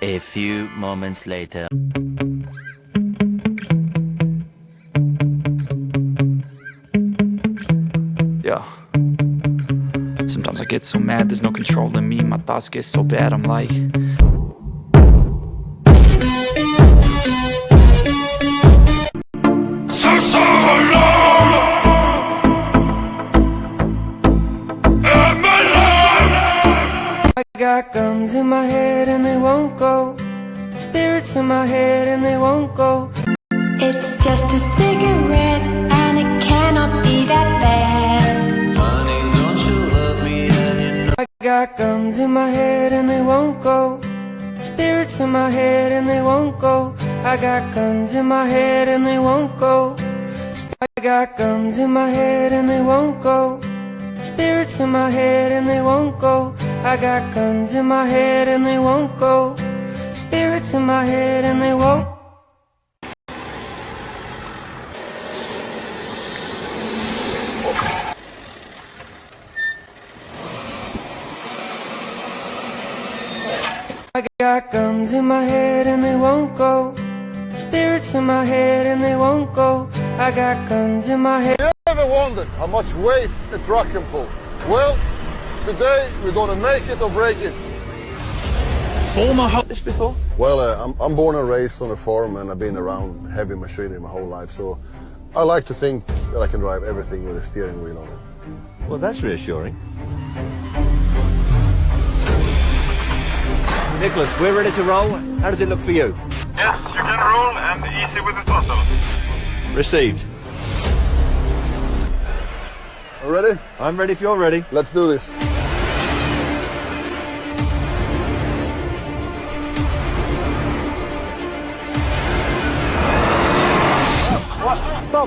A few moments later. Yeah. Sometimes I get so mad, there's no controlling me. My thoughts get so bad, I'm like, I got guns in my head and they won't go. Spirits in my head and they won't go. It's just a cigarette and it cannot be that bad. Honey, don't you love me and you know I got guns in my head and they won't go. Spirits in my head and they won't go. I got guns in my head and they won't go. I got guns in my head and they won't go. Spirits in my head and they won't go. I got guns in my head and they won't go. Spirits in my head and they won't. I got guns in my head and they won't go. Spirits in my head and they won't go. I got guns in my head. You ever wondered how much weight a truck can pull? Well, today we're gonna make it or break it. this before? Well, I'm born and raised on a farm and I've been around heavy machinery my whole life, so I like to think that I can drive everything with a steering wheel on it. Well, that's reassuring. Nicholas, we're ready to roll. How does it look for you? Yes, you can roll and easy with the throttle. Received. All ready? I'm ready if you're ready. Let's do this.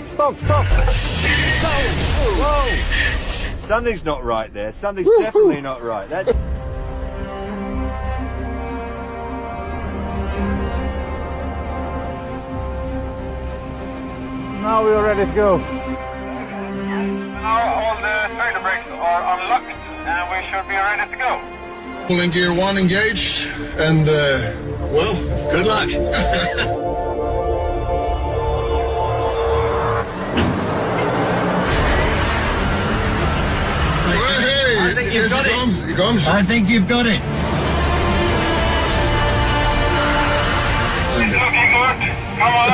Stop. Whoa! Something's not right there. Something's definitely not right. That's... Now we are ready to go. Now all the trailer brakes are unlocked and we should be ready to go. Pulling gear 1 engaged and, well, good luck. I think you've got it. It comes. I think you've got it. It's looking good. Come on.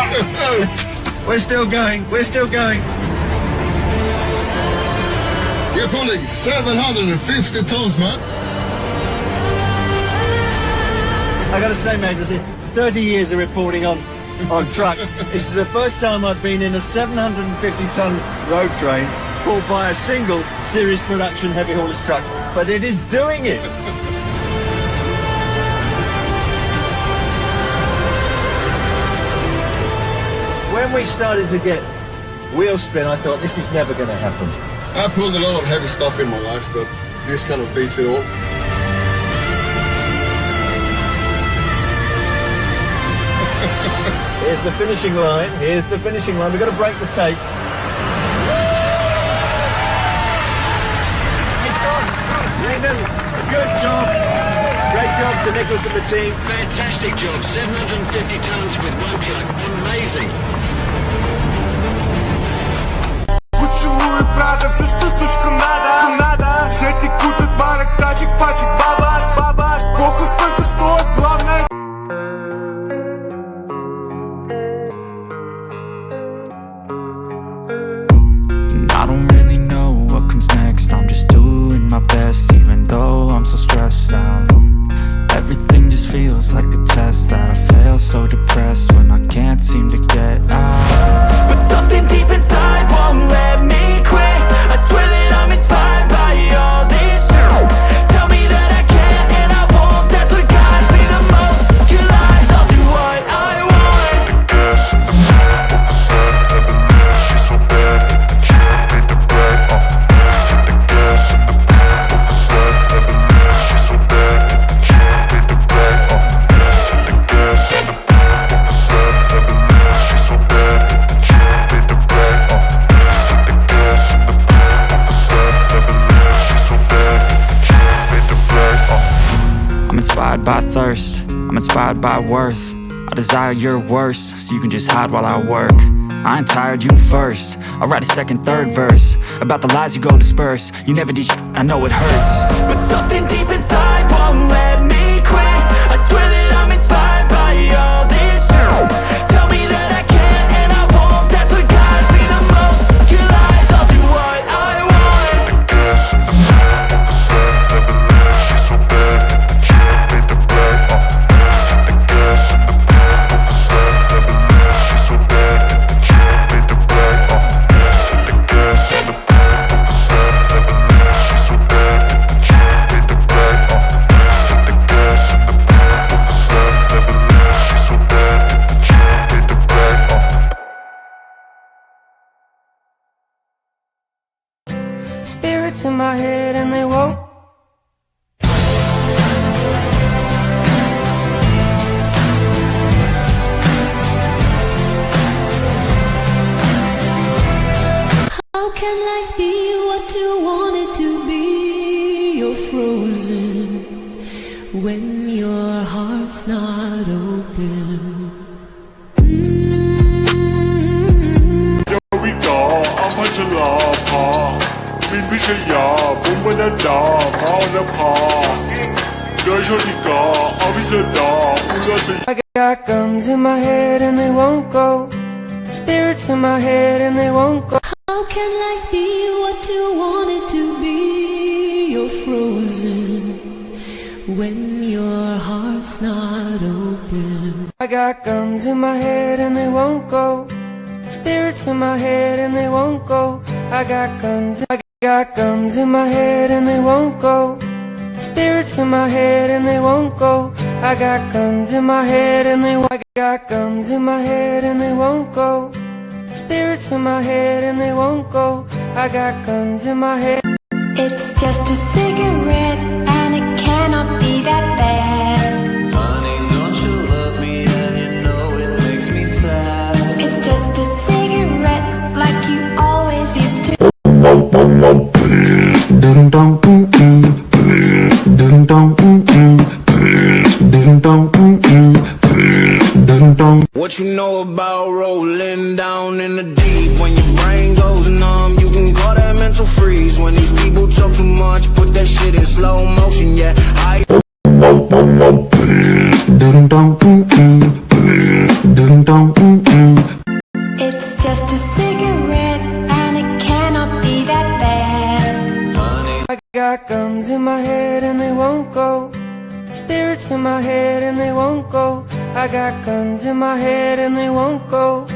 We're still going. We're still going. You're pulling 750 tons, man. I gotta say, mate, this is 30 years of reporting on trucks. This is the first time I've been in a 750-ton road train pulled by a single series production heavy haulage truck, but it is doing it. When we started to get wheel spin, I thought this is never going to happen. I pulled a lot of heavy stuff in my life, but this kind of beats it all. Here's the finishing line. Here's the finishing line. We've got to break the tape. It's gone. Good job. Great job to Nicholas and the team. Fantastic job. 750 tons with one truck. Amazing. Поцелуй, брата, все, что сучка надо. Все текут от марок, тачек, пачек, бабаш. Похуй, сколько стоит, главное. I don't really know what comes next. I'm just doing my best, even though I'm so stressed out. Everything just feels like a test that I fail, so depressed when I can't seem to get out. But something deep inside won't let me quit. I swear that I'm inspired by all this shit. Tell me that I can and I won't. That's what guides me the most. Your lies, I'll do what I want. I'm inspired by thirst, I'm inspired by worth. I desire your worst, so you can just hide while I work. I ain't tired, you first. I'll write a second, third verse about the lies you go disperse. You never did shit, I know it hurts, but something deep inside won't let me quit. I swear that I'm inspired by all this shit. Tell me that I can't and I won't. That's what guides me the most. Your lies, I'll do what I want. Spirits in my head and they won't. How can life be what you want it to be? You're frozen when your heart's not open. I got guns in my head and they won't go. Spirits in my head and they won't go. How can life be what you want it to be? You're frozen when your heart's not open. I got guns in my head and they won't go. Spirits in my head and they won't go. I got guns in my head and they won't go. Spirits in my head and they won't go. I got guns in my head and they won't. I got guns in my head and they won't go. Spirits in my head and they won't go. I got guns in my head. It's just a cigarette and it cannot be that bad. Honey, don't you love me and you know it makes me sad. It's just a cigarette like you always used to. What you know about rolling down in the deep? When your brain goes numb, you can call that mental freeze. When these people talk too much, put that shit in slow motion. Yeah, It's just a cigarette and it cannot be that bad. I got guns in my head and they won't go. Spirits in my head and they won't go. I got guns in my head and they won't go.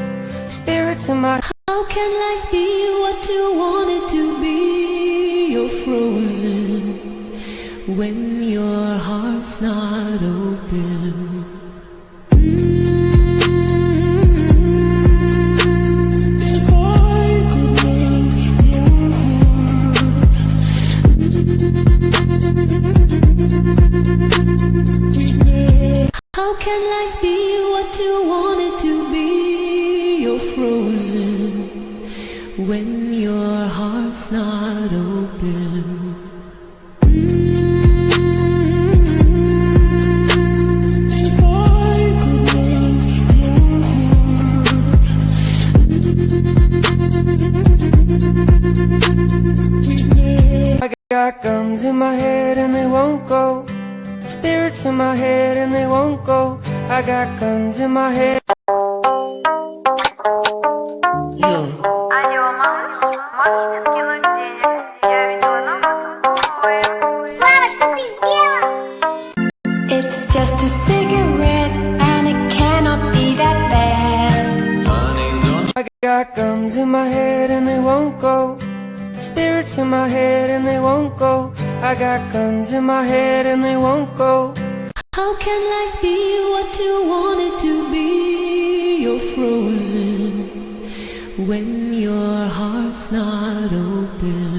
Spirits in my. How can life be what you want it to be? You're frozen when your heart's not open. How can life be what you want it to be? You're frozen when your heart's not open. I got guns in my head and they won't go. Spirits in my head and they won't go. I got guns in my head. It's just a cigarette and it cannot be that bad. I got guns in my head and they won't go. Spirits in my head and they won't go. I got guns in my head and they won't go. How can life be what you want it to be? You're frozen when your heart's not open.